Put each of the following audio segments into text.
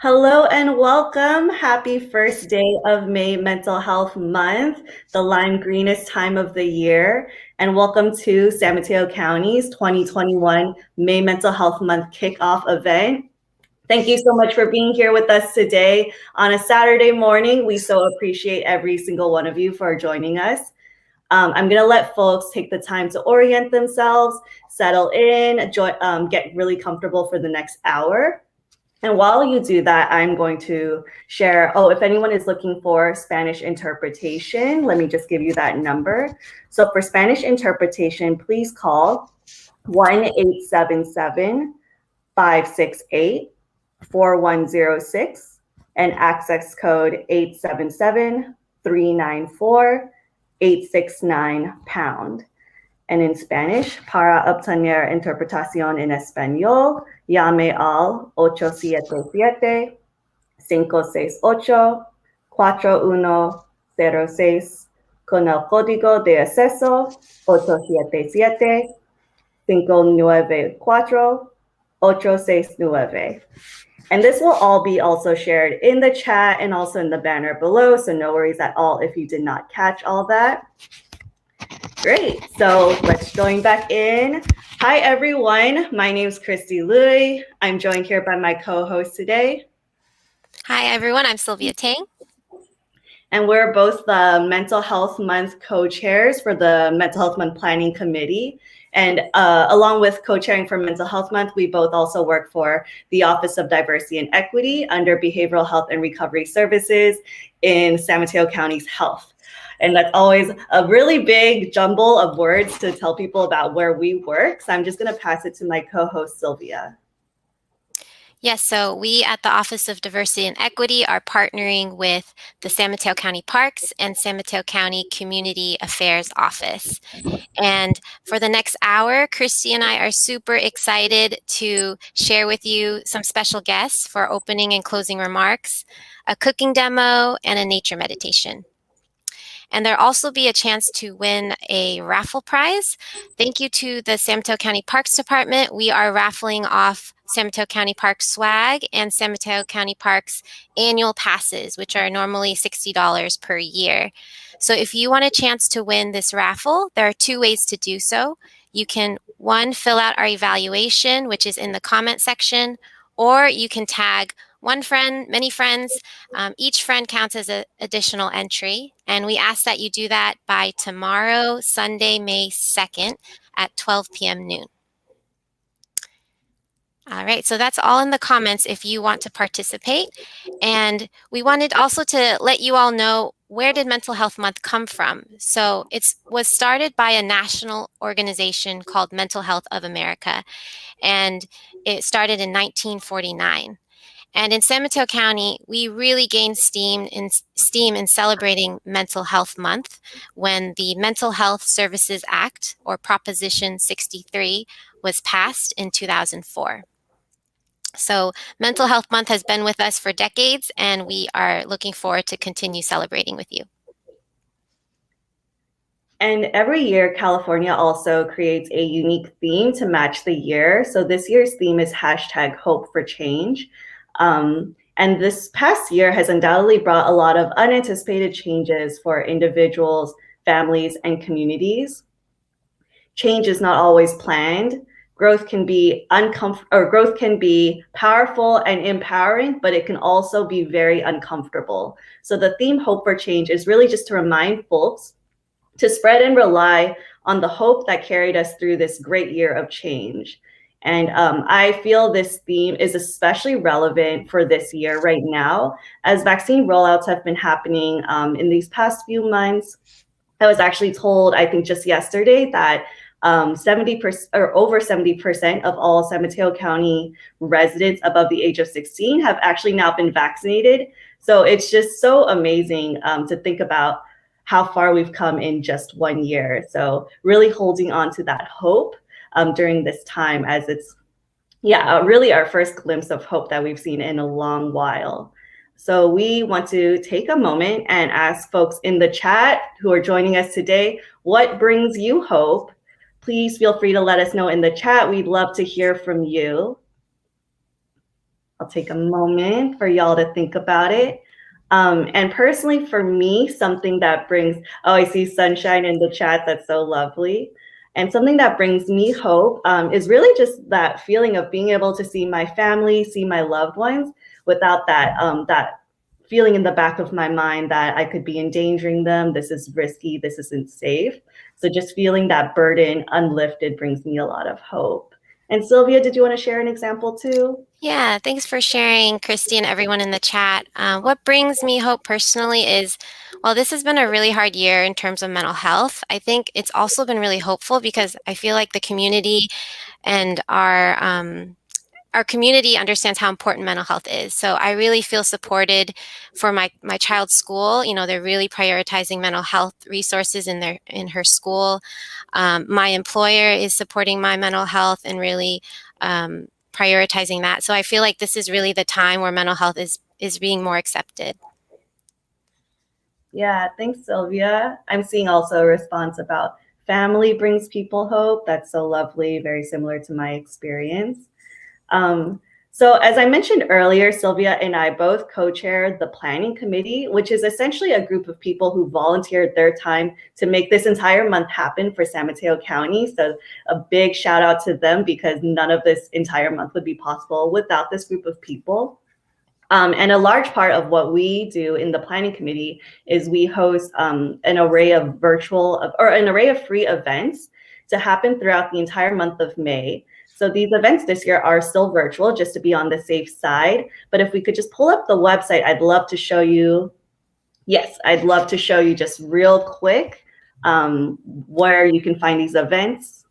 Hello and welcome. Happy first day of May Mental Health Month, the lime greenest time of the year. And welcome to San Mateo County's 2021 May Mental Health Month kickoff event. Thank you so much for being here with us today on a Saturday morning. We so appreciate every single one of you for joining us. I'm going to let folks take the time to orient themselves, settle in, get really comfortable for the next hour. And while you do that, I'm going to share, if anyone is looking for Spanish interpretation, let me just give you that number. So for Spanish interpretation, please call 1-877-568-4106 and access code 877-394-869#. And in Spanish, para obtener interpretación en español, llame al 877-568-4106 con el código de acceso 877-594-869. And this will all be also shared in the chat and also in the banner below, so no worries at all if you did not catch all that. Great, so let's join back in. Hi everyone, my name is Christy Louie. I'm joined here by my co-host today. Hi everyone, I'm Sylvia Tang. And we're both the Mental Health Month co-chairs for the Mental Health Month Planning Committee. And along with co-chairing for Mental Health Month, we both also work for the Office of Diversity and Equity under Behavioral Health and Recovery Services in San Mateo County's Health. And that's always a really big jumble of words to tell people about where we work. So I'm just going to pass it to my co-host, Sylvia. Yes, so we at the Office of Diversity and Equity are partnering with the San Mateo County Parks and San Mateo County Community Affairs Office. And for the next hour, Christy and I are super excited to share with you some special guests for opening and closing remarks, a cooking demo, and a nature meditation. And there'll also be a chance to win a raffle prize. Thank you to the San Mateo County Parks Department. We are raffling off San Mateo County Parks swag and San Mateo County Parks annual passes, which are normally $60 per year. So if you want a chance to win this raffle, there are two ways to do so. You can, one, fill out our evaluation, which is in the comment section, or you can tag one friend, many friends. Each friend counts as an additional entry. And we ask that you do that by tomorrow, Sunday, May 2nd at 12 p.m. noon. All right, so that's all in the comments if you want to participate. And we wanted also to let you all know, where did Mental Health Month come from? So it was started by a national organization called Mental Health of America. And it started in 1949. And in San Mateo County, we really gained steam in celebrating Mental Health Month when the Mental Health Services Act, or Proposition 63, was passed in 2004. So Mental Health Month has been with us for decades, and we are looking forward to continue celebrating with you. And every year, California also creates a unique theme to match the year. So this year's theme is #HopeForChange. And this past year has undoubtedly brought a lot of unanticipated changes for individuals, families, and communities. Change is not always planned. Growth can be powerful and empowering, but it can also be very uncomfortable. So the theme Hope for Change is really just to remind folks to spread and rely on the hope that carried us through this great year of change. And I feel this theme is especially relevant for this year right now, as vaccine rollouts have been happening in these past few months. I was actually told, I think just yesterday, that 70% or over 70% of all San Mateo County residents above the age of 16 have actually now been vaccinated. So it's just so amazing to think about how far we've come in just 1 year. So really holding on to that hope during this time, as it's, really our first glimpse of hope that we've seen in a long while. So we want to take a moment and ask folks in the chat who are joining us today, what brings you hope? Please feel free to let us know in the chat. We'd love to hear from you. I'll take a moment for y'all to think about it. And personally, for me, something that brings, oh, I see sunshine in the chat. That's so lovely. And something that brings me hope is really just that feeling of being able to see my family, see my loved ones without that feeling in the back of my mind that I could be endangering them. This is risky. This isn't safe. So just feeling that burden unlifted brings me a lot of hope. And Sylvia, did you want to share an example too? Yeah, thanks for sharing, Christy, and everyone in the chat. What brings me hope personally is, well, this has been a really hard year in terms of mental health. I think it's also been really hopeful because I feel like the community and our community understands how important mental health is. So I really feel supported for my child's school. You know, they're really prioritizing mental health resources in her school. My employer is supporting my mental health and really prioritizing that. So I feel like this is really the time where mental health is being more accepted. Yeah, thanks, Sylvia. I'm seeing also a response about family brings people hope. That's so lovely, very similar to my experience. So as I mentioned earlier, Sylvia and I both co-chair the planning committee, which is essentially a group of people who volunteered their time to make this entire month happen for San Mateo County. So a big shout out to them because none of this entire month would be possible without this group of people. And a large part of what we do in the planning committee is we host an array of an array of free events to happen throughout the entire month of May. So these events this year are still virtual just to be on the safe side. But if we could just pull up the website, I'd love to show you. Yes, I'd love to show you just real quick where you can find these events.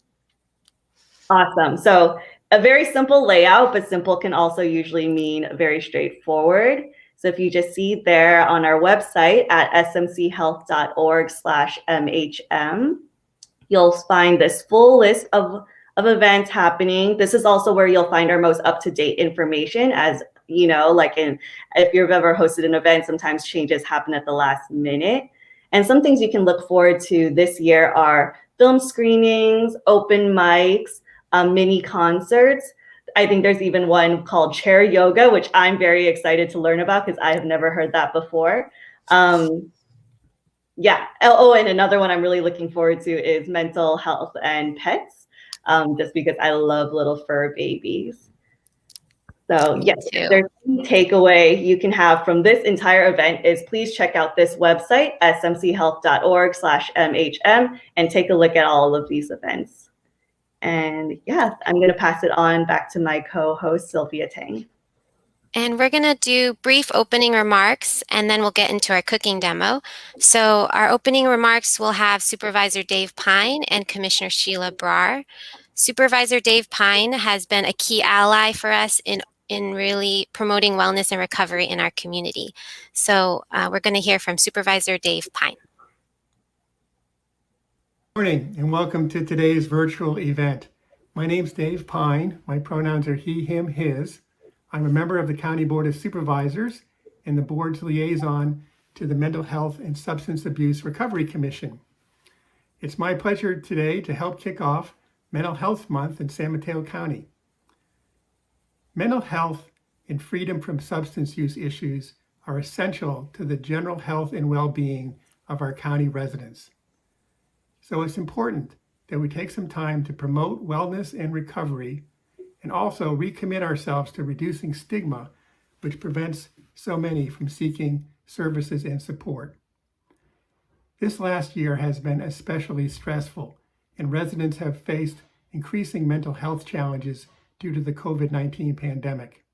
Awesome. So a very simple layout, but simple can also usually mean very straightforward. So if you just see there on our website at smchealth.org/MHM, you'll find this full list of events happening. This is also where you'll find our most up-to-date information, as you know, if you've ever hosted an event, sometimes changes happen at the last minute. And some things you can look forward to this year are film screenings, open mics, mini concerts. I think there's even one called chair yoga, which I'm very excited to learn about because I have never heard that before. Yeah. Oh, and another one I'm really looking forward to is mental health and pets, just because I love little fur babies. So yes, if there's any takeaway you can have from this entire event is please check out this website, smchealth.org/MHM, and take a look at all of these events. And yeah, I'm going to pass it on back to my co-host, Sylvia Tang. And we're going to do brief opening remarks, and then we'll get into our cooking demo. So our opening remarks will have Supervisor Dave Pine and Commissioner Sheila Barr. Supervisor Dave Pine has been a key ally for us in really promoting wellness and recovery in our community. So we're going to hear from Supervisor Dave Pine. Good morning and welcome to today's virtual event. My name's Dave Pine. My pronouns are he, him, his. I'm a member of the County Board of Supervisors and the board's liaison to the Mental Health and Substance Abuse Recovery Commission. It's my pleasure today to help kick off Mental Health Month in San Mateo County. Mental health and freedom from substance use issues are essential to the general health and well-being of our county residents. So it's important that we take some time to promote wellness and recovery and also recommit ourselves to reducing stigma, which prevents so many from seeking services and support. This last year has been especially stressful, and residents have faced increasing mental health challenges due to the COVID-19 pandemic.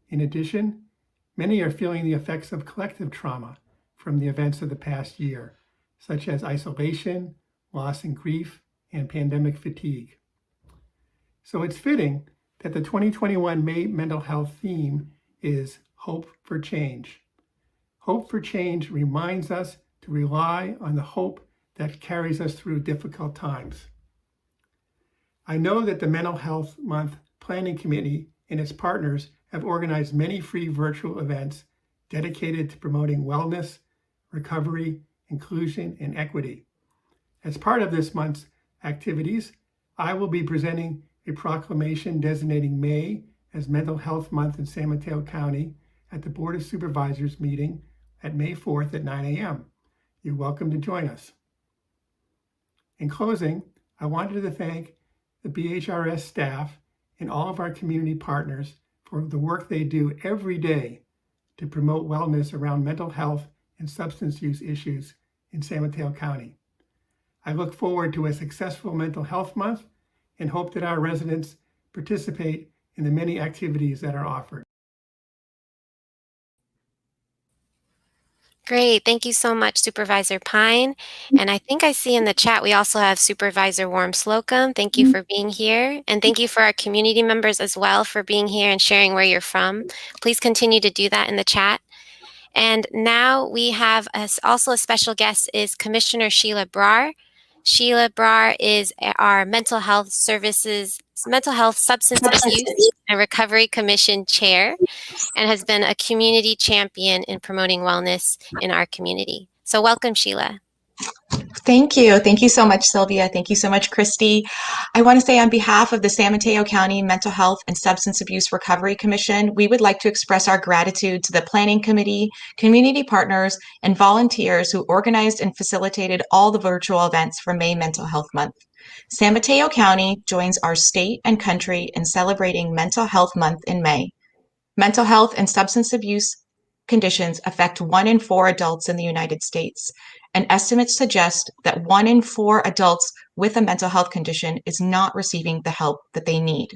In addition, many are feeling the effects of collective trauma from the events of the past year, such as isolation, loss and grief, and pandemic fatigue. So it's fitting that the 2021 May mental health theme is Hope for Change. Hope for Change reminds us to rely on the hope that carries us through difficult times. I know that the Mental Health Month Planning Committee and its partners have organized many free virtual events dedicated to promoting wellness, recovery, inclusion, and equity. As part of this month's activities, I will be presenting a proclamation designating May as Mental Health Month in San Mateo County at the Board of Supervisors meeting at May 4th at 9 a.m. You're welcome to join us. In closing, I wanted to thank the BHRS staff and all of our community partners for the work they do every day to promote wellness around mental health and substance use issues in San Mateo County. I look forward to a successful Mental Health Month and hope that our residents participate in the many activities that are offered. Great. Thank you so much, Supervisor Pine. And I think I see in the chat we also have Supervisor Warm Slocum. Thank you for being here. And thank you for our community members as well for being here and sharing where you're from. Please continue to do that in the chat. And now we have also a special guest is Commissioner Sheila Barr. Sheila Barr is our Mental Health Substance Abuse and Recovery Commission Chair, and has been a community champion in promoting wellness in our community. So welcome, Sheila. Thank you. Thank you so much, Sylvia. Thank you so much, Christy. I want to say on behalf of the San Mateo County Mental Health and Substance Abuse Recovery Commission, we would like to express our gratitude to the Planning Committee, community partners, and volunteers who organized and facilitated all the virtual events for May Mental Health Month. San Mateo County joins our state and country in celebrating Mental Health Month in May. Mental health and substance abuse conditions affect 1 in 4 adults in the United States, and estimates suggest that 1 in 4 adults with a mental health condition is not receiving the help that they need.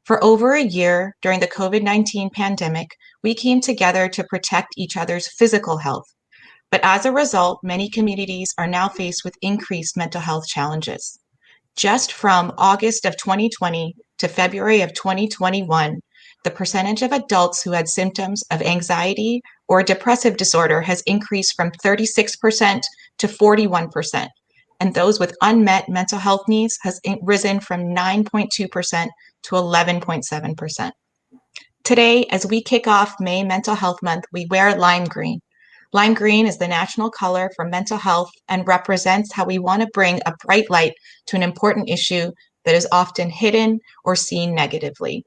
For over a year during the COVID-19 pandemic, we came together to protect each other's physical health. But as a result, many communities are now faced with increased mental health challenges. Just from August of 2020 to February of 2021, the percentage of adults who had symptoms of anxiety or depressive disorder has increased from 36% to 41%, and those with unmet mental health needs has risen from 9.2% to 11.7%. Today, as we kick off May Mental Health Month, we wear lime green. Lime green is the national color for mental health and represents how we want to bring a bright light to an important issue that is often hidden or seen negatively.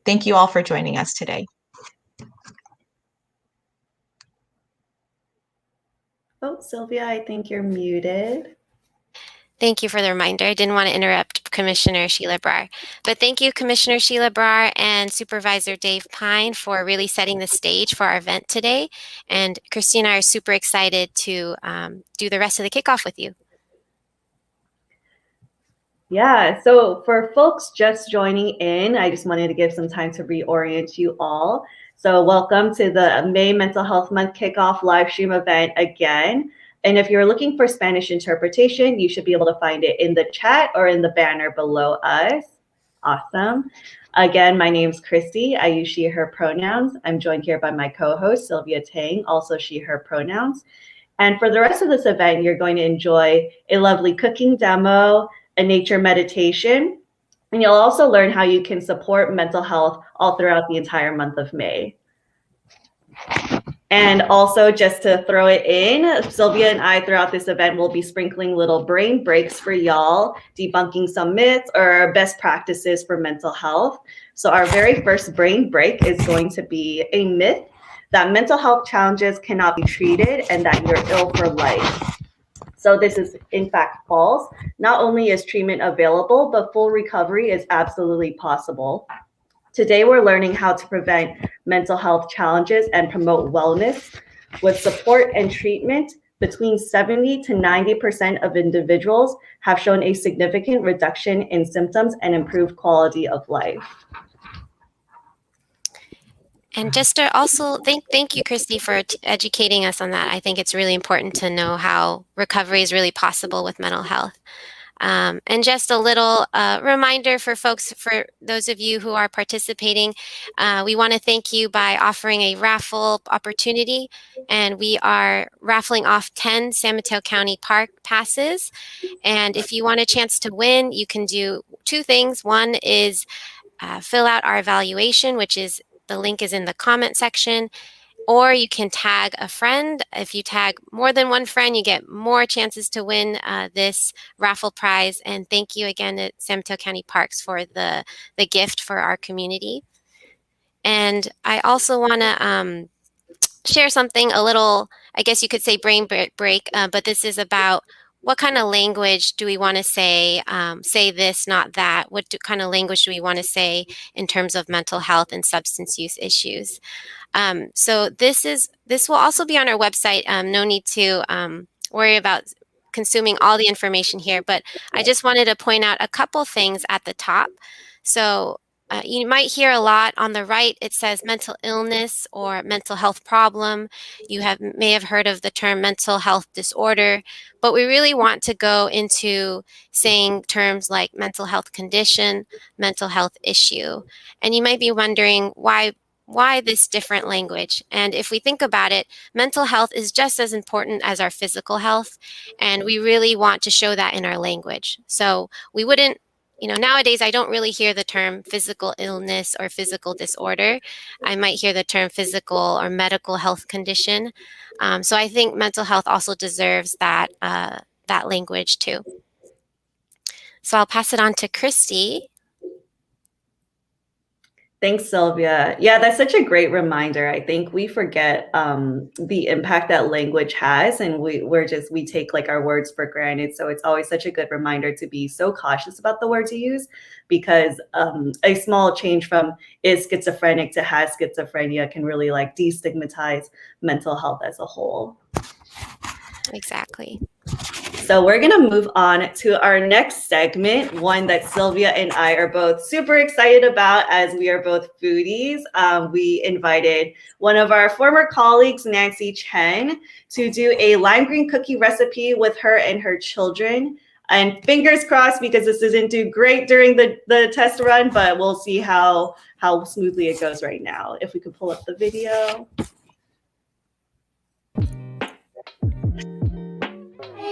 Thank you all for joining us today. Oh, Sylvia, I think you're muted. Thank you for the reminder. I didn't want to interrupt Commissioner Sheila Barr. But thank you, Commissioner Sheila Barr and Supervisor Dave Pine, for really setting the stage for our event today. And Christy and I are super excited to do the rest of the kickoff with you. Yeah, so for folks just joining in, I just wanted to give some time to reorient you all. So welcome to the May Mental Health Month kickoff live stream event again. And if you're looking for Spanish interpretation, you should be able to find it in the chat or in the banner below us. Awesome. Again, my name's Christy. I use she, her pronouns. I'm joined here by my co-host, Sylvia Tang, also she, her pronouns. And for the rest of this event, you're going to enjoy a lovely cooking demo, a nature meditation, and you'll also learn how you can support mental health all throughout the entire month of May. And also, just to throw it in, Sylvia and I throughout this event will be sprinkling little brain breaks for y'all, debunking some myths or best practices for mental health. So our very first brain break is going to be a myth that mental health challenges cannot be treated and that you're ill for life. So this is in fact false. Not only is treatment available, but full recovery is absolutely possible. Today, we're learning how to prevent mental health challenges and promote wellness. With support and treatment, between 70 to 90% of individuals have shown a significant reduction in symptoms and improved quality of life. And just to also thank you, Christy, for educating us on that. I think it's really important to know how recovery is really possible with mental health. And just a little reminder for folks, for those of you who are participating, we want to thank you by offering a raffle opportunity. And we are raffling off 10 San Mateo County Park passes. And if you want a chance to win, you can do 2 things. One is fill out our evaluation, which is the link is in the comment section. Or you can tag a friend. If you tag more than one friend, you get more chances to win this raffle prize. And thank you again to San Mateo County Parks for the gift for our community. And I also want to share something a little, I guess you could say brain break, but this is about what kind of language do we want to say, say this, not that. What kind of language do we want to say in terms of mental health and substance use issues? So this will also be on our website. No need to worry about consuming all the information here, but I just wanted to point out a couple things at the top. So you might hear a lot on the right. It says mental illness or mental health problem. You may have heard of the term mental health disorder, but we really want to go into saying terms like mental health condition, mental health issue. And you might be wondering why this different language? And if we think about it, mental health is just as important as our physical health. And we really want to show that in our language. So we wouldn't, nowadays I don't really hear the term physical illness or physical disorder. I might hear the term physical or medical health condition. So I think mental health also deserves that language too. So I'll pass it on to Christy. Thanks, Sylvia. Yeah, that's such a great reminder. I think we forget the impact that language has, and we take like our words for granted. So it's always such a good reminder to be so cautious about the words you use, because a small change from is schizophrenic to has schizophrenia can really like destigmatize mental health as a whole. Exactly. So we're going to move on to our next segment, one that Sylvia and I are both super excited about as we are both foodies. We invited one of our former colleagues, Nancy Chen, to do a lime green cookie recipe with her and her children. And fingers crossed, because this didn't do great during the test run, but we'll see how smoothly it goes right now. If we could pull up the video.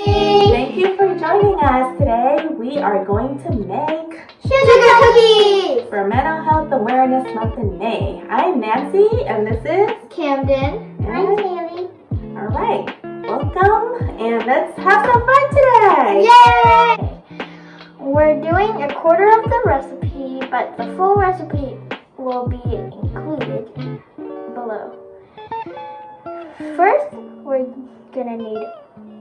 Thank you for joining us today. We are going to make sugar cookies for Mental Health Awareness Month in May. I'm Nancy, and this is Camden. I'm Haley. All right, welcome, and let's have some fun today. Yay! We're doing a quarter of the recipe, but the full recipe will be included below. First, we're gonna need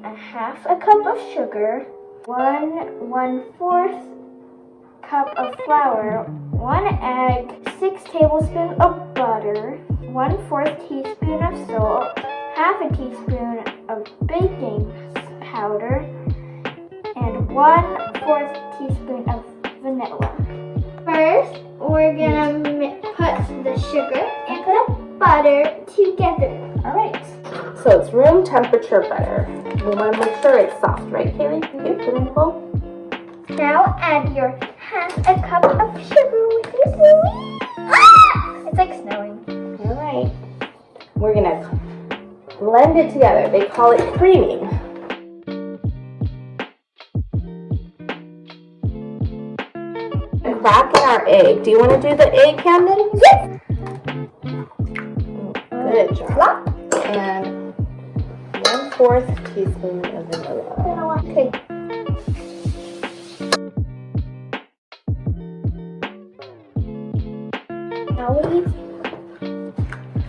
a half a cup of sugar, 1/4 cup of flour, 1 egg, 6 tablespoons of butter, 1/4 teaspoon of salt, half a teaspoon of baking powder, and 1/4 teaspoon of vanilla. First, we're gonna put the sugar and the butter together. all right. So it's room temperature butter. We want to make sure it's soft, right, Haley? Okay, put in full. Now add your half a cup of sugar with your spoon. Ah! It's like snowing. All right. We're gonna blend it together. They call it creaming. Crack in our egg. Do you want to do the egg, Camden? Yes! Good job. And 1/4 teaspoon of vanilla. Okay. Now we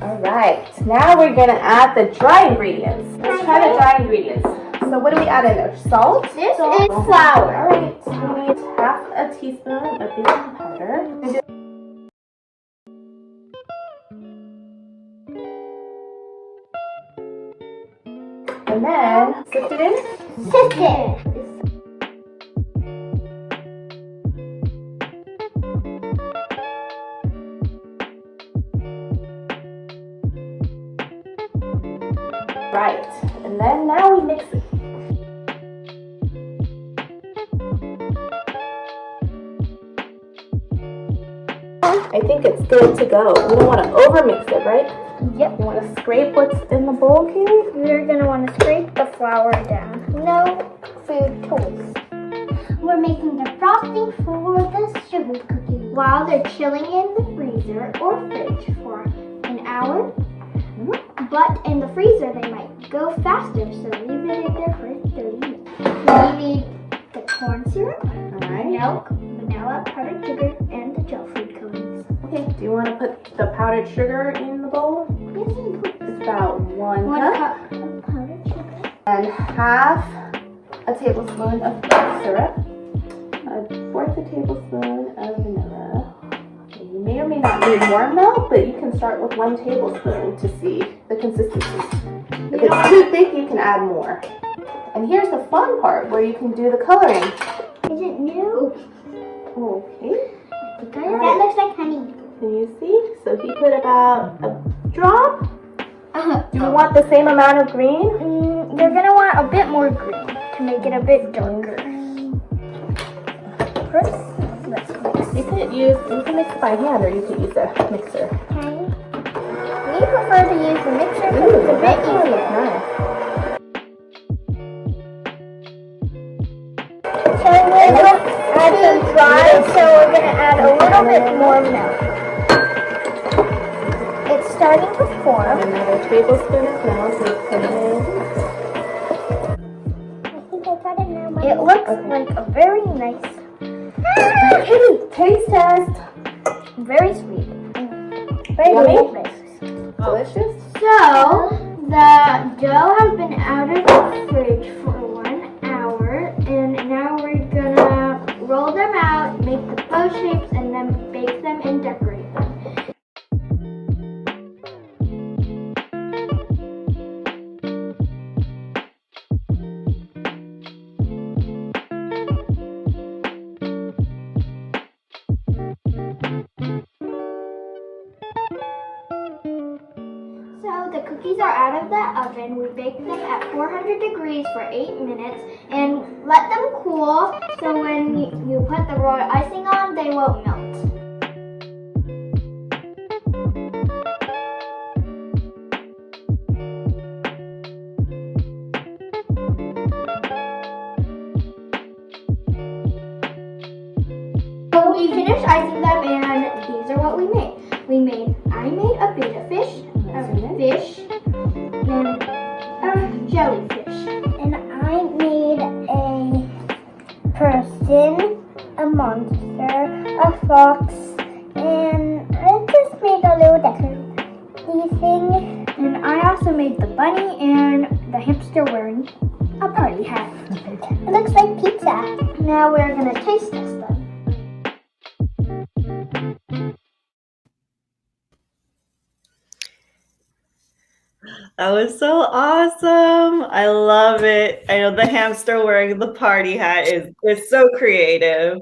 All right. Now we're gonna add the dry ingredients. Let's try the dry ingredients. So what do we add in there? Salt? This Salt. is flour. All right. So we need half a teaspoon of baking powder. And then sift it in. Sift it. Right. And then now we mix it. I think it's good to go. We don't want to overmix it, right? Yep. You want to scrape what's in the bowl, Kaylee? We're going to want to scrape the flour down. No food toys. We're making the frosting for the sugar cookies while they're chilling in the freezer or fridge for an hour. But in the freezer, they might go faster, so leave it in there for 30 minutes. We need the corn syrup, All right. milk, vanilla, powdered sugar, and the gel food coatings. Okay, Do you want to put the powdered sugar in the bowl? Yes, It's about one one cup. cup of powdered sugar. And half a tablespoon of syrup. A fourth a tablespoon of vanilla. Okay, you may or may not need more milk, but you can start with 1 tablespoon to see the consistency. If it's too thick, you can add more. And here's the fun part where you can do the coloring. Is it new? Okay, That looks like honey. can you see? So he put about a drop. Uh-huh. Do you want the same amount of green? You're gonna want a bit more green to make it a bit darker. First, let's mix. You can mix by hand or you can use a mixer. Okay. We prefer to use the mixer because it's a bit easier. Nice. So we're gonna add some dry, so we're gonna add a little bit more milk. It's starting to form. Another tablespoon of milk. Mix it in. I think I got it now. It looks like a very nice. Taste test. Very sweet. Very Yummy? delicious. Delicious. So, the dough has been out of the fridge for 1 hour, and now we're gonna roll them out, make the bow shapes, and then bake them and decorate them. So the cookies are out of the oven. We bake them at 400 degrees for 8 minutes and let them cool so when you put the royal icing on, they won't melt. So we finished icing them and these are what we made. I made a betta fish, a fish, and a jellyfish. And I made a person, a monster, a fox, and I just made a little decorative thing. And I also made the bunny and the hamster wearing a party hat. It looks like pizza. Now we're gonna taste test them. That was so awesome. I love it. I know the hamster wearing the party hat is so creative.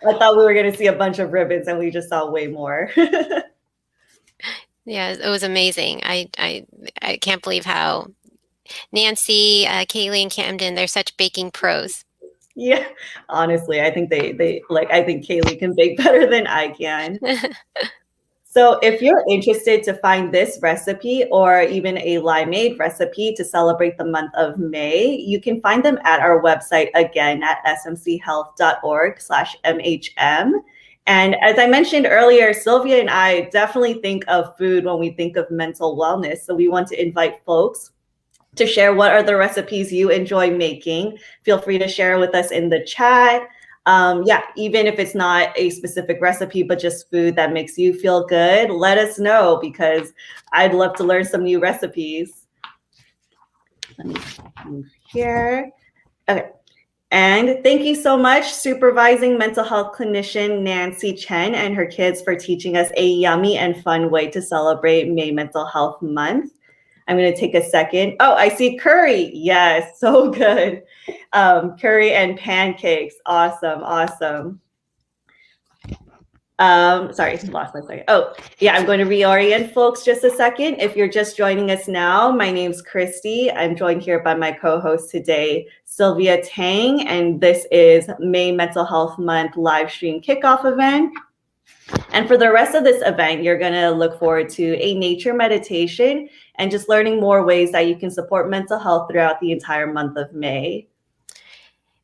I thought we were going to see a bunch of ribbons and we just saw way more. Yeah, it was amazing. I can't believe how Nancy, Kaylee, and Camden, they're such baking pros. Yeah, honestly, I think I think Kaylee can bake better than I can. So if you're interested to find this recipe or even a limeade recipe to celebrate the month of May, you can find them at our website again at smchealth.org/MHM. And as I mentioned earlier, Sylvia and I definitely think of food when we think of mental wellness. So we want to invite folks to share what are the recipes you enjoy making. Feel free to share with us in the chat. Even if it's not a specific recipe, but just food that makes you feel good, let us know because I'd love to learn some new recipes. Let me move here. Okay. And thank you so much, Supervising Mental Health Clinician Nancy Chen and her kids for teaching us a yummy and fun way to celebrate May Mental Health Month. I'm going to take a second. Oh, I see curry. Yes, so good. Curry and pancakes. Awesome, awesome. Sorry, lost my second. Oh, yeah, I'm going to reorient folks just a second. If you're just joining us now, my name's Christy. I'm joined here by my co-host today, Sylvia Tang, and this is May Mental Health Month live stream kickoff event. And for the rest of this event, you're going to look forward to a nature meditation and just learning more ways that you can support mental health throughout the entire month of May.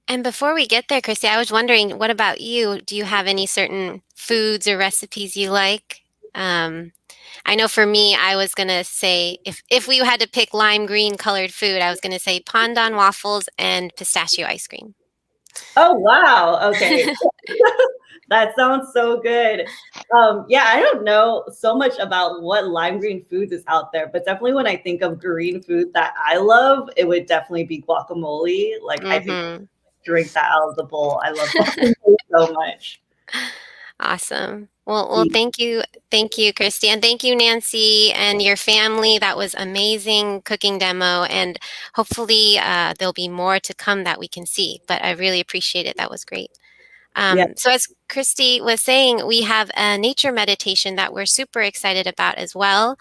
And before we get there, Christy, I was wondering, what about you? Do you have any certain foods or recipes you like? I know for me, I was going to say, if we had to pick lime green colored food, I was going to say pandan waffles and pistachio ice cream. Oh, wow. Okay. That sounds so good. Yeah, I don't know so much about what lime green foods is out there, but definitely when I think of green food that I love, it would definitely be guacamole. Like, I think Mm-hmm. drink that out of the bowl. I love guacamole so much. Awesome. Well, thank you, Christy, and thank you, Nancy, and your family. That was amazing cooking demo, and hopefully there'll be more to come that we can see. But I really appreciate it. That was great. Yeah. So as Christy was saying, we have a nature meditation that we're super excited about as well.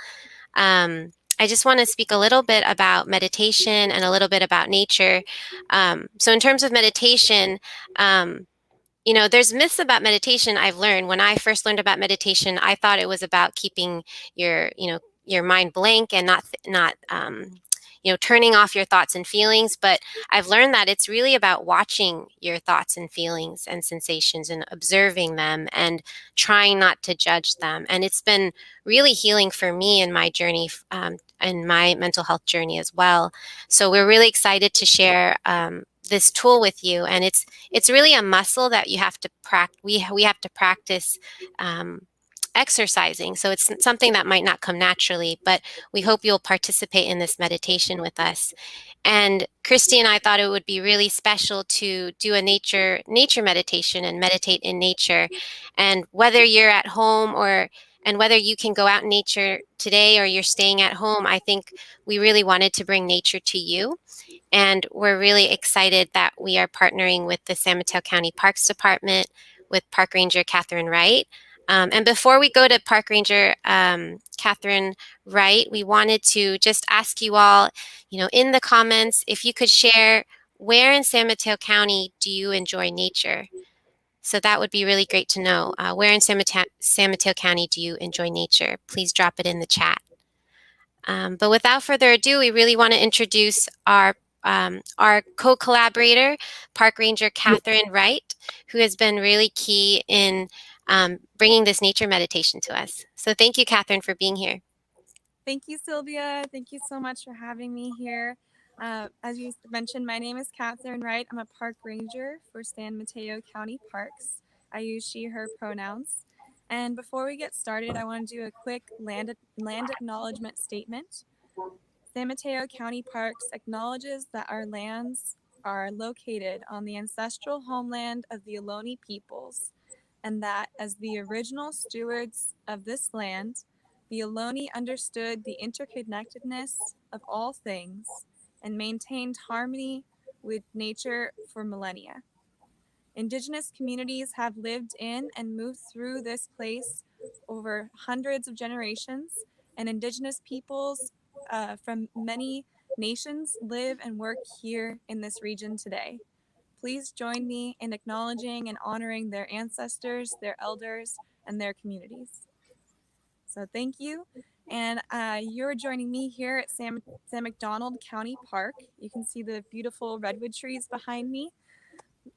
I just want to speak a little bit about meditation and a little bit about nature. So in terms of meditation, there's myths about meditation I've learned. When I first learned about meditation, I thought it was about keeping your mind blank and not turning off your thoughts and feelings. But I've learned that it's really about watching your thoughts and feelings and sensations and observing them and trying not to judge them. And it's been really healing for me in my journey, and my mental health journey as well. So we're really excited to share this tool with you, and it's really a muscle that you have to practice. We have to practice exercising. So it's something that might not come naturally, but we hope you'll participate in this meditation with us. And Christy and I thought it would be really special to do a nature meditation and meditate in nature. And whether you're at home and whether you can go out in nature today or you're staying at home, I think we really wanted to bring nature to you. And we're really excited that we are partnering with the San Mateo County Parks Department with Park Ranger Catherine Wright. And before we go to Park Ranger Catherine Wright, we wanted to just ask you all, in the comments, if you could share where in San Mateo County do you enjoy nature? So that would be really great to know. Where in San Mateo County do you enjoy nature? Please drop it in the chat. But without further ado, we really want to introduce our co-collaborator, Park Ranger Catherine Wright, who has been really key in bringing this nature meditation to us. So thank you, Catherine, for being here. Thank you, Sylvia. Thank you so much for having me here. As you mentioned, my name is Catherine Wright. I'm a park ranger for San Mateo County Parks. I use she, her pronouns. And before we get started, I want to do a quick land acknowledgement statement. San Mateo County Parks acknowledges that our lands are located on the ancestral homeland of the Ohlone peoples, and that as the original stewards of this land, the Ohlone understood the interconnectedness of all things and maintained harmony with nature for millennia. Indigenous communities have lived in and moved through this place over hundreds of generations, and Indigenous peoples from many nations live and work here in this region today. Please join me in acknowledging and honoring their ancestors, their elders, and their communities. So thank you. And you're joining me here at San McDonald County Park. You can see the beautiful redwood trees behind me.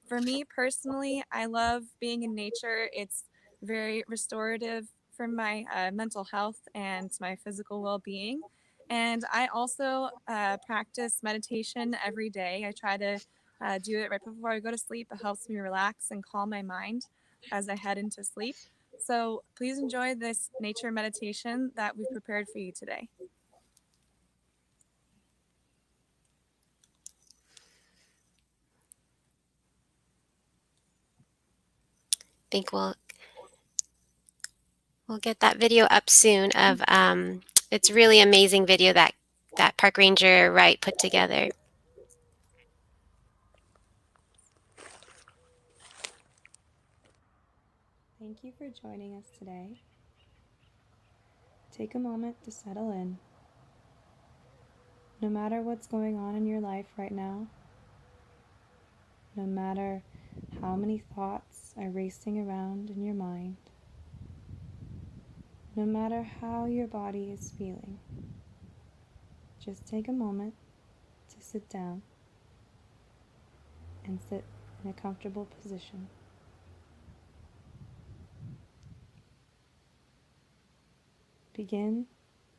For me personally, I love being in nature. It's very restorative for my mental health and my physical well-being. And I also practice meditation every day. I try to do it right before I go to sleep. It helps me relax and calm my mind as I head into sleep. So please enjoy this nature meditation that we've prepared for you today. I think we'll get that video up soon. It's really amazing video that Park Ranger Wright put together. Thank you for joining us today. Take a moment to settle in. No matter what's going on in your life right now, no matter how many thoughts are racing around in your mind, no matter how your body is feeling, just take a moment to sit down and sit in a comfortable position. Begin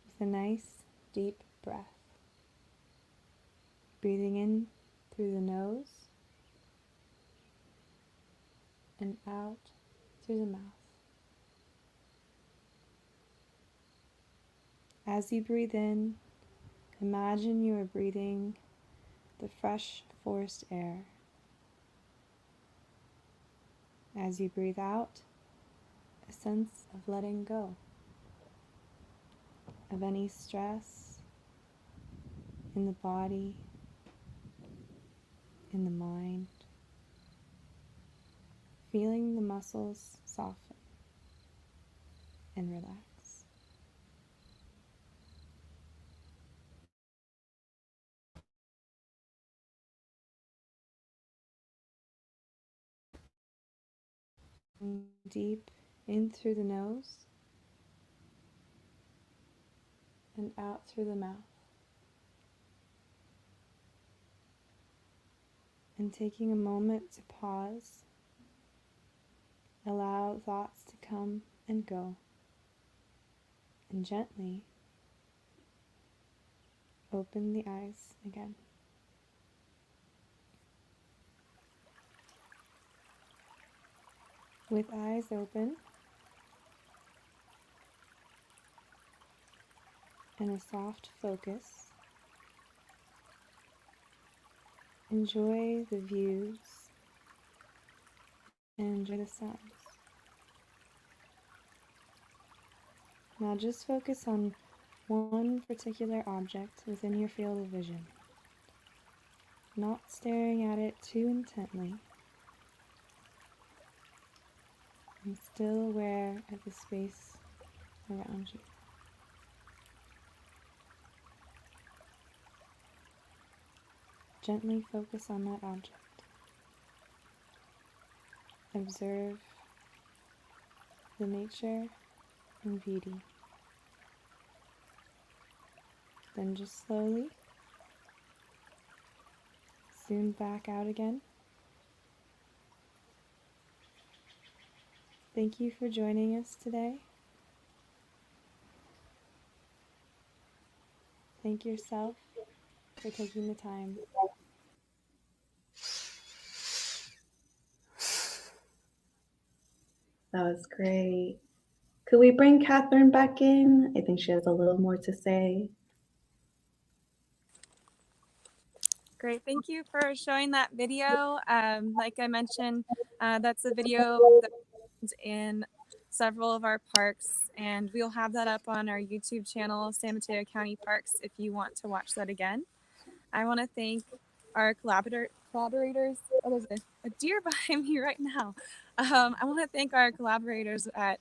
with a nice, deep breath. Breathing in through the nose and out through the mouth. As you breathe in, imagine you are breathing the fresh forest air. As you breathe out, a sense of letting go of any stress in the body, in the mind, feeling the muscles soften and relax. Deep in through the nose and out through the mouth. And taking a moment to pause, allow thoughts to come and go, and gently open the eyes again. With eyes open and a soft focus, enjoy the views and enjoy the sounds. Now just focus on one particular object within your field of vision, not staring at it too intently, and still aware of the space around you. Gently focus on that object. Observe the nature and beauty. Then just slowly zoom back out again. Thank you for joining us today. Thank yourself for taking the time. That was great. Could we bring Catherine back in? I think she has a little more to say. Great, thank you for showing that video. Like I mentioned, that's a video that's in several of our parks, and we'll have that up on our YouTube channel, San Mateo County Parks, if you want to watch that again. I want to thank our collaborators. Oh, there's a deer behind me right now. I want to thank our collaborators at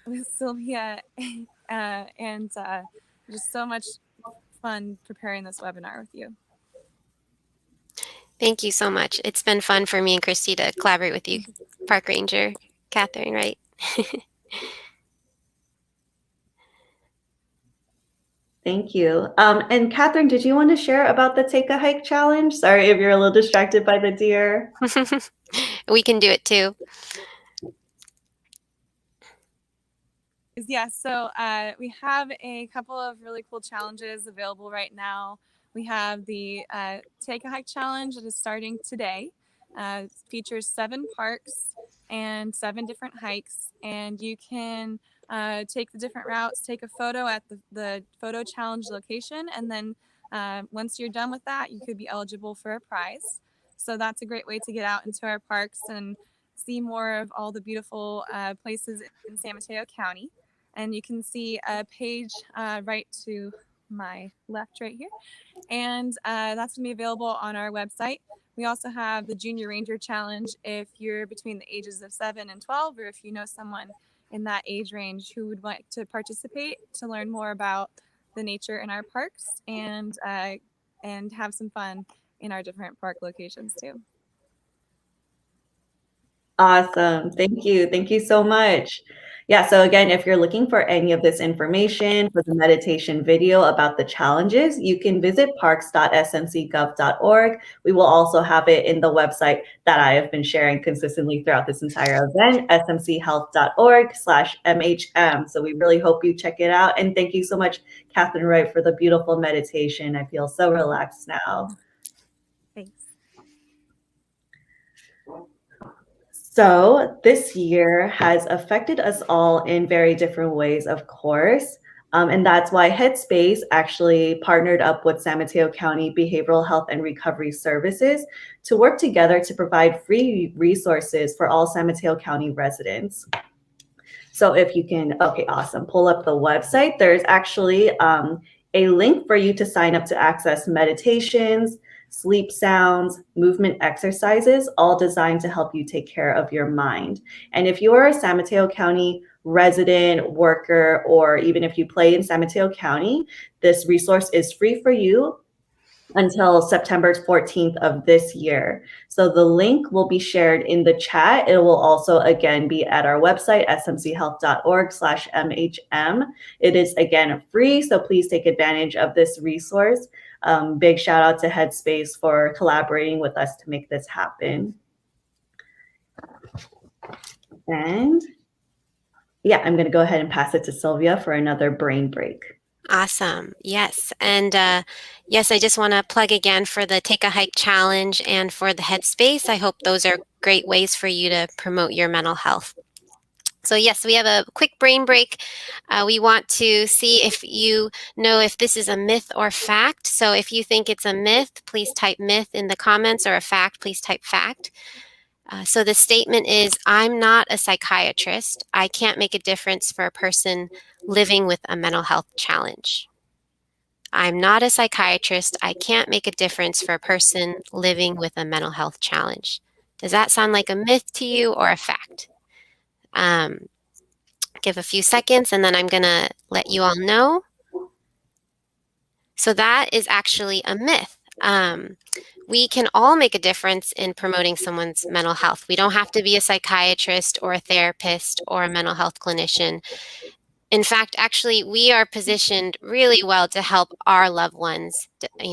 with Sylvia and just so much fun preparing this webinar with you. Thank you so much. It's been fun for me and Christy to collaborate with you, Park Ranger Catherine, right? Thank you. And Catherine, did you want to share about the Take a Hike challenge? Sorry if you're a little distracted by the deer. We can do it too. Yeah, so we have a couple of really cool challenges available right now. We have the Take a Hike challenge that is starting today. It features 7 parks and 7 different hikes, and you can take the different routes, take a photo at the photo challenge location, and then once you're done with that, you could be eligible for a prize. So that's a great way to get out into our parks and see more of all the beautiful places in San Mateo County. And you can see a page right to my left right here. And that's going to be available on our website. We also have the Junior Ranger Challenge if you're between the ages of 7 and 12, or if you know someone in that age range who would like to participate to learn more about the nature in our parks and have some fun in our different park locations too. Awesome. Thank you. Thank you so much. Yeah, so again, if you're looking for any of this information for the meditation video about the challenges, you can visit parks.smcgov.org. We will also have it in the website that I have been sharing consistently throughout this entire event, smchealth.org/MHM. So we really hope you check it out. And thank you so much, Catherine Wright, for the beautiful meditation. I feel so relaxed now. Thanks. So this year has affected us all in very different ways, of course. And that's why Headspace actually partnered up with San Mateo County Behavioral Health and Recovery Services to work together to provide free resources for all San Mateo County residents. So if you can, okay, awesome, pull up the website. There's actually a link for you to sign up to access meditations, sleep sounds, movement exercises, all designed to help you take care of your mind. And if you are a San Mateo County resident, worker, or even if you play in San Mateo County, this resource is free for you until September 14th of this year. So the link will be shared in the chat. It will also, again, be at our website, smchealth.org/MHM. It is, again, free, so please take advantage of this resource. Big shout out to Headspace for collaborating with us to make this happen. And yeah, I'm going to go ahead and pass it to Sylvia for another brain break. Awesome. Yes. And yes, I just want to plug again for the Take a Hike Challenge and for the Headspace. I hope those are great ways for you to promote your mental health. So yes, we have a quick brain break. We want to see if you know if this is a myth or fact. So if you think it's a myth, please type myth in the comments, or a fact, please type fact. So the statement is, I'm not a psychiatrist. I can't make a difference for a person living with a mental health challenge. I'm not a psychiatrist. I can't make a difference for a person living with a mental health challenge. Does that sound like a myth to you or a fact? Give a few seconds and then I'm going to let you all know. So that is actually a myth. We can all make a difference in promoting someone's mental health. We don't have to be a psychiatrist or a therapist or a mental health clinician. In fact, actually, we are positioned really well to help our loved ones,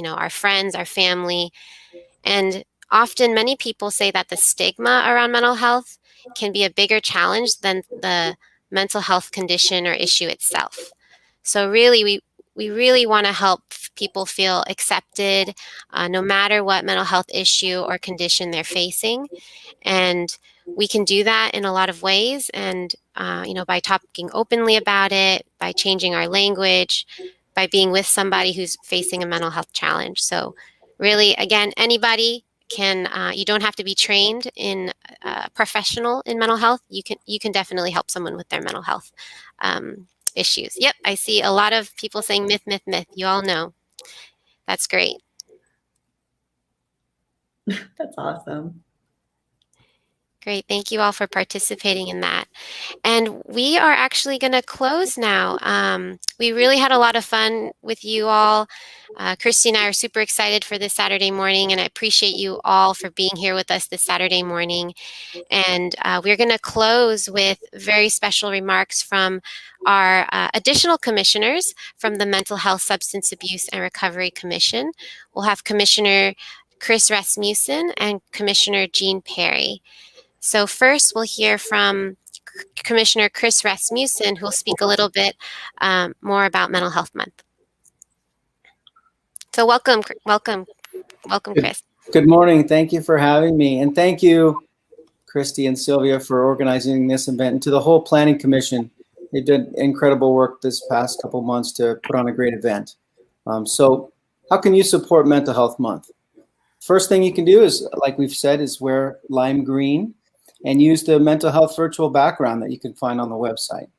our friends, our family. And often many people say that the stigma around mental health can be a bigger challenge than the mental health condition or issue itself. So really, we really want to help people feel accepted, no matter what mental health issue or condition they're facing. And we can do that in a lot of ways. And, by talking openly about it, by changing our language, by being with somebody who's facing a mental health challenge. So really, again, anybody can, you don't have to be trained in professional in mental health. You can definitely help someone with their mental health issues. Yep, I see a lot of people saying myth, myth, myth. You all know. That's great. That's awesome. Great. Thank you all for participating in that. And we are actually going to close now. We really had a lot of fun with you all. Christy and I are super excited for this Saturday morning, and I appreciate you all for being here with us this Saturday morning. And we're going to close with very special remarks from our additional commissioners from the Mental Health, Substance Abuse, and Recovery Commission. We'll have Commissioner Chris Rasmussen and Commissioner Jean Perry. So first, we'll hear from Commissioner Chris Rasmussen, who will speak a little bit more about Mental Health Month. So welcome, Chris. Good morning. Thank you for having me. And thank you, Christy and Sylvia, for organizing this event, and to the whole Planning Commission. They did incredible work this past couple months to put on a great event. So how can you support Mental Health Month? First thing you can do is, like we've said, is wear lime green and use the mental health virtual background that you can find on the website.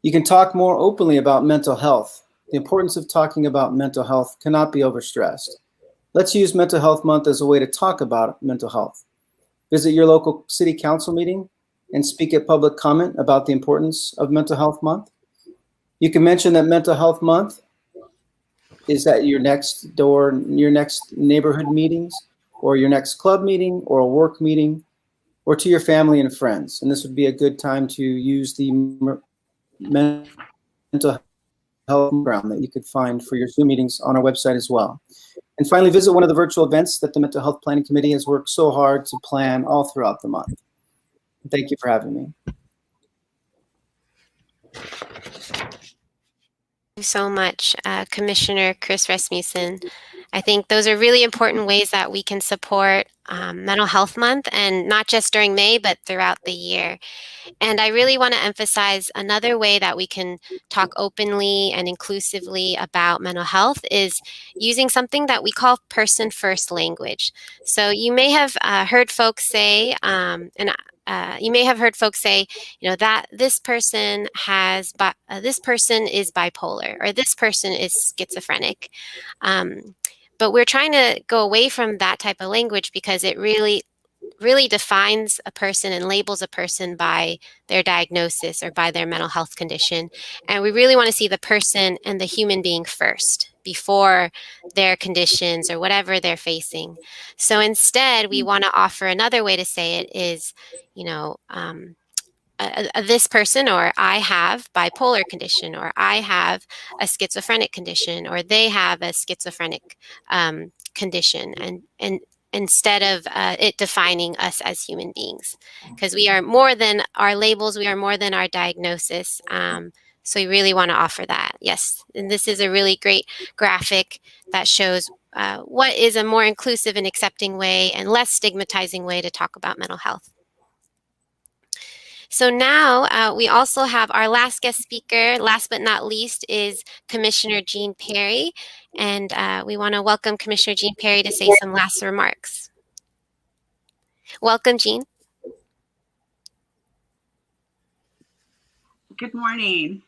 You can talk more openly about mental health. The importance of talking about mental health cannot be overstressed. Let's use Mental Health Month as a way to talk about mental health. Visit your local city council meeting and speak at public comment about the importance of Mental Health Month. You can mention that Mental Health Month is at your next door, your next neighborhood meetings, or your next club meeting, or a work meeting, or to your family and friends. And this would be a good time to use the mental health background that you could find for your Zoom meetings on our website as well. And finally, visit one of the virtual events that the Mental Health Planning Committee has worked so hard to plan all throughout the month. Thank you for having me. Thank you so much, Commissioner Chris Rasmussen. I think those are really important ways that we can support Mental Health Month, and not just during May, but throughout the year. And I really want to emphasize another way that we can talk openly and inclusively about mental health is using something that we call person first language. So you may have heard folks say, you may have heard folks say, that this person this person is bipolar, or this person is schizophrenic. But we're trying to go away from that type of language because it really defines a person and labels a person by their diagnosis or by their mental health condition. And we really want to see the person and the human being first before their conditions or whatever they're facing. So instead, we want to offer another way to say it is, this person, or I have bipolar condition, or I have a schizophrenic condition, or they have a schizophrenic condition, and instead of it defining us as human beings, because we are more than our labels, we are more than our diagnosis. So we really want to offer that. Yes, and this is a really great graphic that shows what is a more inclusive and accepting way and less stigmatizing way to talk about mental health. So now we also have our last guest speaker, last but not least, is Commissioner Jean Perry. And we want to welcome Commissioner Jean Perry to say some last remarks. Welcome, Jean. Good morning.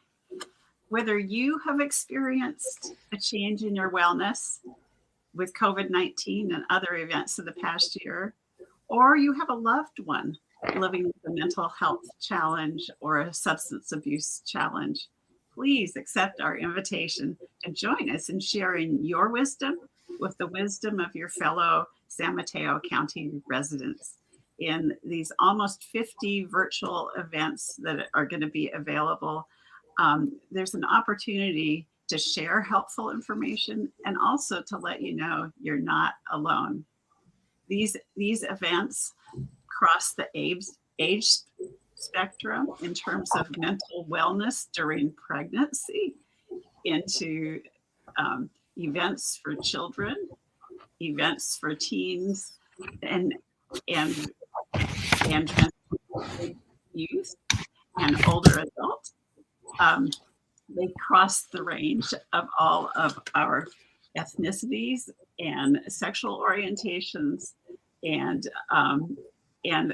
Whether you have experienced a change in your wellness with COVID-19 and other events of the past year, or you have a loved one living with a mental health challenge or a substance abuse challenge, please accept our invitation to join us in sharing your wisdom with the wisdom of your fellow San Mateo County residents in these almost 50 virtual events that are going to be available. There's an opportunity to share helpful information and also to let you know you're not alone. These events cross the age spectrum in terms of mental wellness during pregnancy into events for children, events for teens, and youth and older adults. They cross the range of all of our ethnicities and sexual orientations, and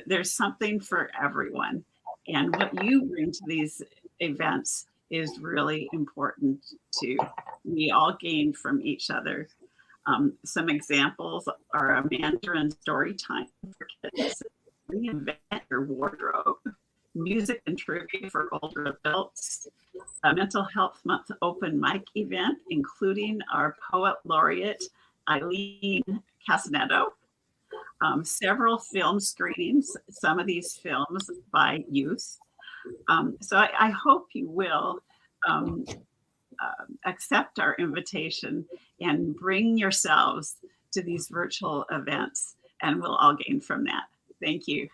there's something for everyone. And what you bring to these events is really important too. We all gain from each other. Some examples are a Mandarin story time for kids, reinvent your wardrobe, music and trivia for older adults, a Mental Health Month open mic event, including our poet laureate, Eileen Casanetto, several film screenings, some of these films by youth. So I hope you will accept our invitation and bring yourselves to these virtual events, and we'll all gain from that. Thank you.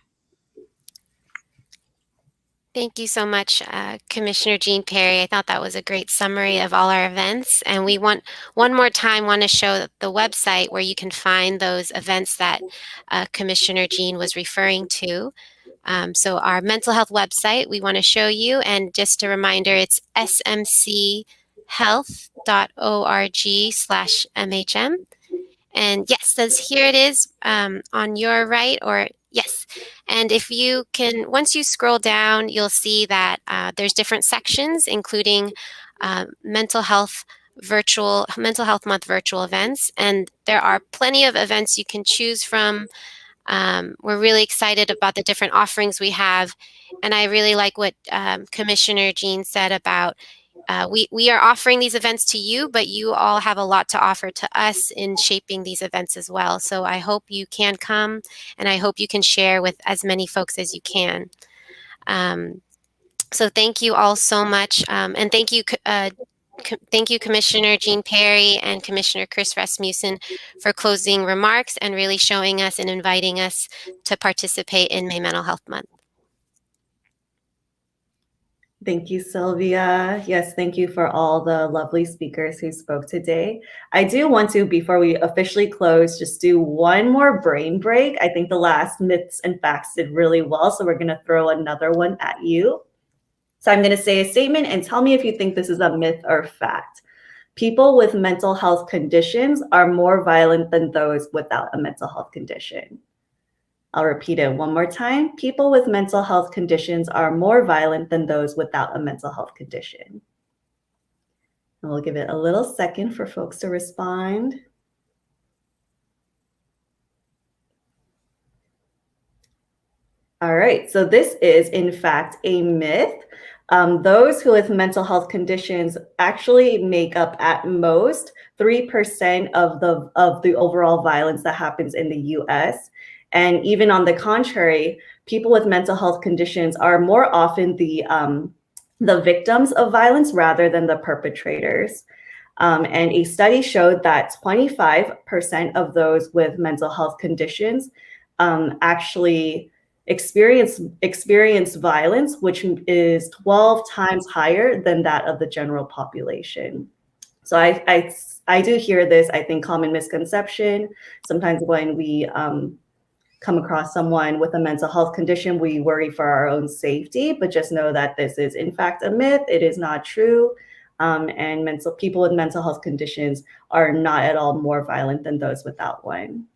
Thank you so much, Commissioner Jean Perry. I thought that was a great summary of all our events. And we want to show the website where you can find those events that Commissioner Jean was referring to. So our mental health website, we want to show you. And just a reminder, it's smchealth.org/MHM. And yes, here it is on your right, or yes. And if you can, once you scroll down, you'll see that there's different sections, including mental health month virtual events. And there are plenty of events you can choose from. We're really excited about the different offerings we have. And I really like what Commissioner Jean said about we are offering these events to you, but you all have a lot to offer to us in shaping these events as well. So I hope you can come, and I hope you can share with as many folks as you can. So thank you all so much. And thank you, Commissioner Jean Perry and Commissioner Chris Rasmussen for closing remarks and really showing us and inviting us to participate in May Mental Health Month. Thank you, Sylvia. Yes, thank you for all the lovely speakers who spoke today. I do want to, before we officially close, just do one more brain break. I think the last myths and facts did really well, so we're going to throw another one at you. So I'm going to say a statement and tell me if you think this is a myth or fact. People with mental health conditions are more violent than those without a mental health condition. I'll repeat it one more time. People with mental health conditions are more violent than those without a mental health condition. And we'll give it a little second for folks to respond. All right, so this is in fact a myth. Those who with mental health conditions actually make up at most 3% of the overall violence that happens in the US. And even on the contrary, people with mental health conditions are more often the victims of violence rather than the perpetrators. And a study showed that 25% of those with mental health conditions actually experience violence, which is 12 times higher than that of the general population. So I do hear this, I think, common misconception. Sometimes when we come across someone with a mental health condition, we worry for our own safety, but just know that this is in fact a myth. It is not true. And people with mental health conditions are not at all more violent than those without one.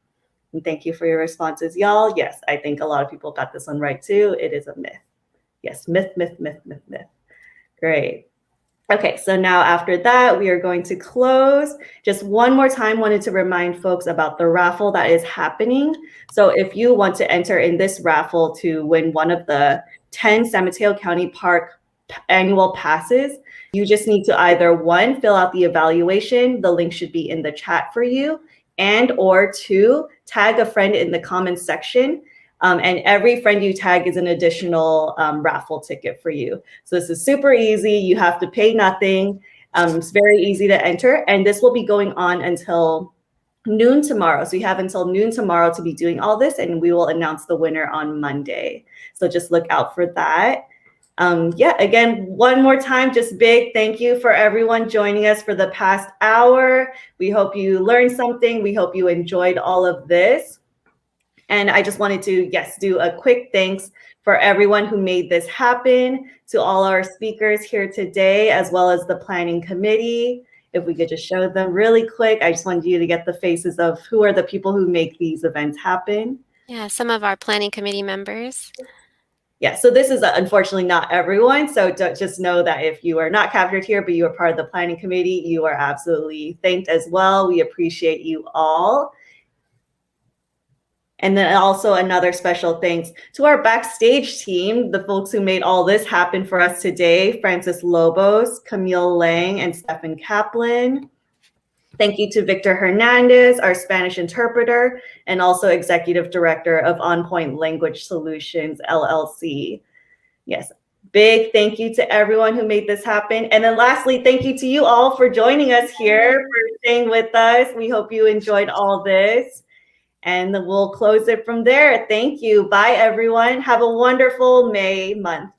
And thank you for your responses, y'all. Yes, I think a lot of people got this one right too. It is a myth. Yes, myth, myth, myth, myth, myth. Great. Okay, so now after that, we are going to close. Just one more time, wanted to remind folks about the raffle that is happening. So if you want to enter in this raffle to win one of the 10 San Mateo County Park annual passes, you just need to either one, fill out the evaluation. The link should be in the chat for you. And or two, tag a friend in the comments section. And every friend you tag is an additional raffle ticket for you. So this is super easy. You have to pay nothing. It's very easy to enter. And this will be going on until noon tomorrow. So you have until noon tomorrow to be doing all this, and we will announce the winner on Monday. So just look out for that. Yeah, again, one more time, just big thank you for everyone joining us for the past hour. We hope you learned something. We hope you enjoyed all of this. And I just wanted to, yes, do a quick thanks for everyone who made this happen, to all our speakers here today, as well as the planning committee. If we could just show them really quick, I just wanted you to get the faces of who are the people who make these events happen. Yeah, some of our planning committee members. Yeah, so this is unfortunately not everyone. So just know that if you are not captured here, but you are part of the planning committee, you are absolutely thanked as well. We appreciate you all. And then also another special thanks to our backstage team, the folks who made all this happen for us today, Francis Lobos, Camille Lang, and Stephen Kaplan. Thank you to Victor Hernandez, our Spanish interpreter, and also Executive Director of On Point Language Solutions, LLC. Yes, big thank you to everyone who made this happen. And then lastly, thank you to you all for joining us here, for staying with us. We hope you enjoyed all this. And we'll close it from there. Thank you. Bye, everyone. Have a wonderful May month.